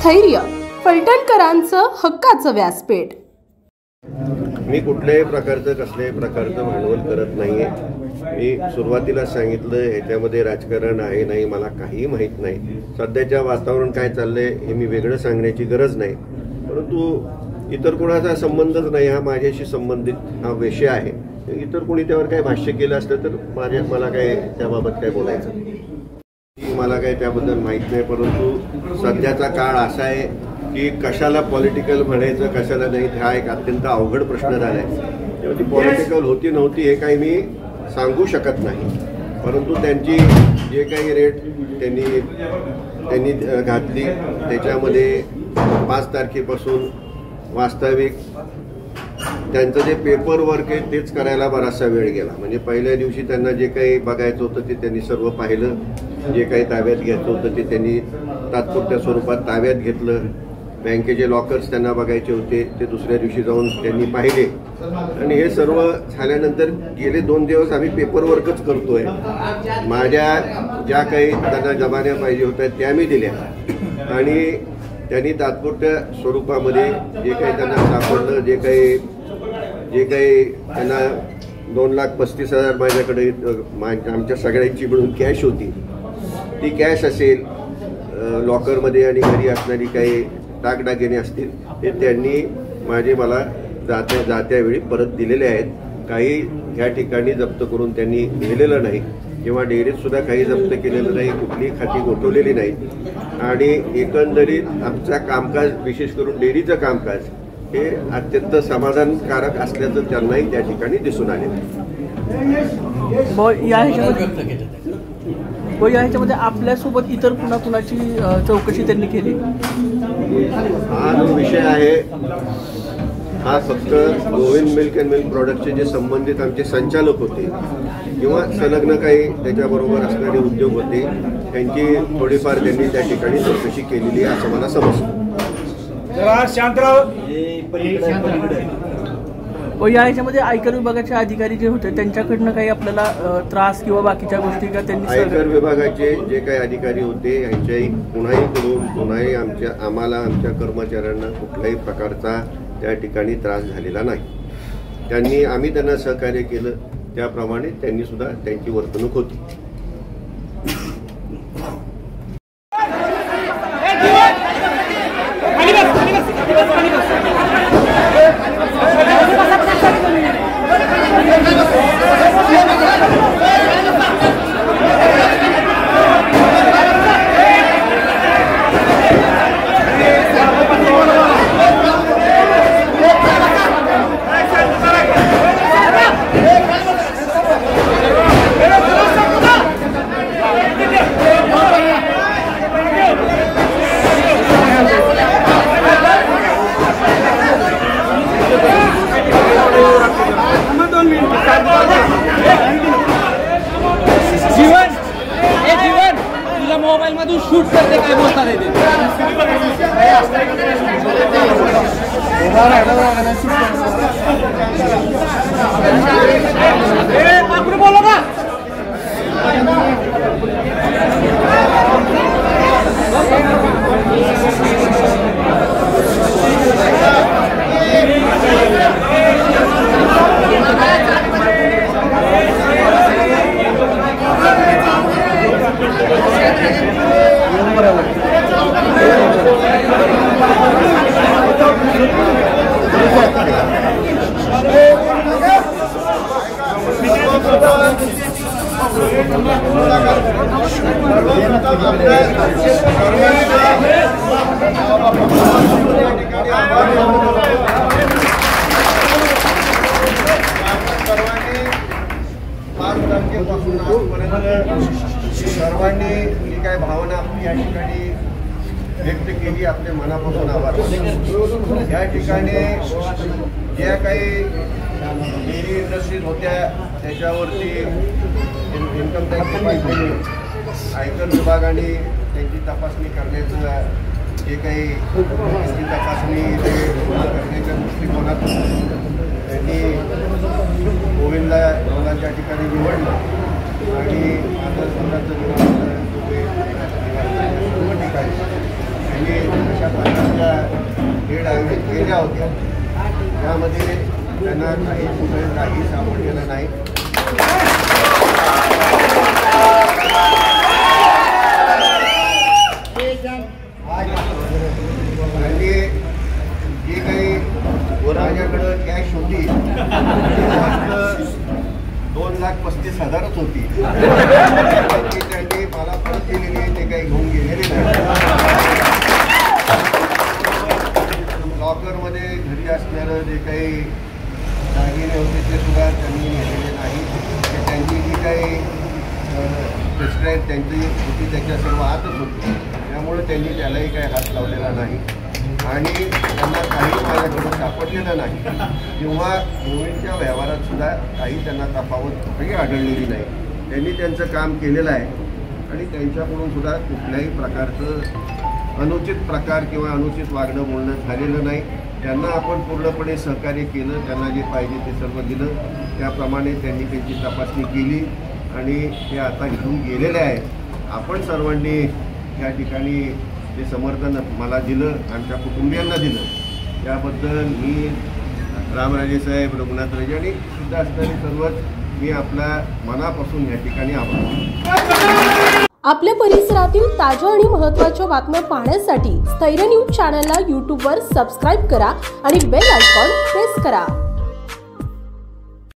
स्थैर्य, फलटणकरांचं हक्काचं व्यासपीठ। मी कुठल्याही कसल्याही प्रकारचं भांडवल करत नाहीये। मी सुरुवातीला सांगितलं ह्याच्यामध्ये राजकारण आहे नाही मला काही माहीत नाही। सध्याच्या वातावरण काय चाललंय हे मी वेगळं सांगण्याची गरज नाही, परंतु इतर कोणाचा संबंधच नाही, हा माझ्याशी संबंधित हा विषय आहे। इतर कोणी त्यावर काय भाष्य केलं असतं तर मला काय त्याबाबत काय बोलायचं मला काय त्याबद्दल माहीत नाही। परंतु सध्याचा काळ असा आहे की कशाला पॉलिटिकल म्हणायचं कशाला नाही हा एक अत्यंत अवघड प्रश्न झाला आहे। तेव्हा ती पॉलिटिकल होती नव्हती हे काही मी सांगू शकत नाही, परंतु त्यांची जे काही रेट त्यांनी घातली त्याच्यामध्ये 5 तारखेपासून वास्तविक त्यांचं जे पेपर वर्क आहे तेच करायला बराचसा वेळ गेला। म्हणजे पहिल्या दिवशी त्यांना जे काही बघायचं होतं ते त्यांनी सर्व पाहिलं, जे काही ताब्यात घ्यायचं होतं ते त्यांनी तात्पुरत्या स्वरूपात ताब्यात घेतलं। बँकेचे लॉकर्स त्यांना बघायचे होते ते दुसऱ्या दिवशी जाऊन त्यांनी पाहिले आणि हे सर्व झाल्यानंतर गेले 2 दिवस आम्ही पेपर वर्कच करतोय। माझ्या ज्या काही त्यांना जबान्या पाहिजे होत्या त्या मी दिल्या आणि त्यांनी तात्पुरत्या स्वरूपामध्ये जे काही त्यांना सापडलं जे काही त्यांना 2,35,000 माझ्याकडे आमच्या सगळ्यांची मिळून कॅश होती, ती कॅश असेल लॉकरमध्ये आणि घरी असणारी काही दागदागिने असतील ते त्यांनी मला जात्या वेळी परत दिलेले आहेत। काही ह्या ठिकाणी जप्त करून त्यांनी नेलेलं नाही किंवा डेअरीत सुद्धा काही जप्त केलेलं नाही, कुठली खाती गोठवलेली नाहीत आणि एकंदरीत आमचं कामकाज विशेष करून डेअरीचं कामकाज हे अत्यंत समाधानकारक असल्याचं त्यांनाही त्या ठिकाणी दिसून आले। याच्यामध्ये आपल्यासोबत इतर कुणाची चौकशी त्यांनी केली? हा जो विषय आहे हा फक्त गोविंद मिल्क अँड मिल्क प्रोडक्टचे जे संबंधित आमचे संचालक होते किंवा संलग्न काही त्याच्याबरोबर असणारे उद्योग होते त्यांची थोडीफार त्यांनी त्या ठिकाणी चौकशी केलेली असं मला समजतं। याच्यामध्ये आयकर विभागाचे अधिकारी जे होते त्यांच्याकडनं काही आपल्याला त्रास किंवा बाकीच्या गोष्टी का त्यांनी? आयकर विभागाचे जे काही अधिकारी होते यांच्याही कुणाही आमच्या कर्मचाऱ्यांना कुठल्याही प्रकारचा त्या ठिकाणी त्रास झालेला नाही। आम्ही त्यांना सहकार्य केलं त्याप्रमाणे त्यांनी सुद्धा त्यांची वर्तणूक होती। मोबाईल मधून शूट करते काय बोलतात बोला ना सर्वांनी जी काय भावना आपली या ठिकाणी व्यक्त केली आपल्या मनापासून आभार। या ठिकाणी ज्या काही डेअरी इंडस्ट्रीज होत्या त्याच्यावरती इन्कम टॅक्स आयकर विभागाने त्यांची तपासणी करण्याचं जे काही तपासणी करण्याच्या दृष्टिकोनातून त्यांनी गोविंदला त्या ठिकाणी निवडलं आणि आता सर्व ठिकाणी त्यांनी अशा प्रकारच्या हेड आयोजित केल्या होत्या, त्यामध्ये त्यांना काही सापडलेलं नाही. त्यांनी जी काही माझ्याकडं कॅश होती 2,35,000च होती, त्यांनी मला परत दिलेली आहे, ते काही घेऊन गेलेले नाही. लॉकरमध्ये घरी असणारं जे काही दागिने होते ते सुद्धा त्यांनी नेलेले नाही. त्यांची जी काही प्रिस्क्राईब त्यांची होती त्याच्या सर्व आतच होती, त्यामुळे त्यांनी त्यालाही काही हात लावलेला नाही आणि त्यांना काही माझ्याकडून सापडलेलं नाही किंवा कोविडच्या व्यवहारात सुद्धा काही त्यांना तफावत कुठेही आढळलेली नाही. त्यांनी त्यांचं काम केलेलं आहे आणि त्यांच्याकडून सुद्धा कुठल्याही प्रकारचं अनुचित प्रकार किंवा अनुचित वागणं बोलणं झालेलं नाही. त्यांना आपण पूर्णपणे सहकार्य केलं, त्यांना जे पाहिजे ते सर्व दिलं, त्याप्रमाणे त्यांनी त्यांची तपासणी केली आणि ते आता इथून गेलेले आहेत. आपण सर्वांनी या ठिकाणी जे समर्थन मला दिलं, आमच्या कुटुंबियांना दिलं, त्याबद्दल मी रामराजे साहेब, रघुनाथ राजे आणि सुद्धा असणारे सर्वच मी आपल्या मनापासून या ठिकाणी आभार. आपल्या परिसरातील ताज्या आणि महत्त्वाच्या बातम्या पाहण्यासाठी स्थैर्य न्यूज चॅनलला यूट्यूबवर सबस्क्राईब करा आणि बेल आयकॉन प्रेस करा.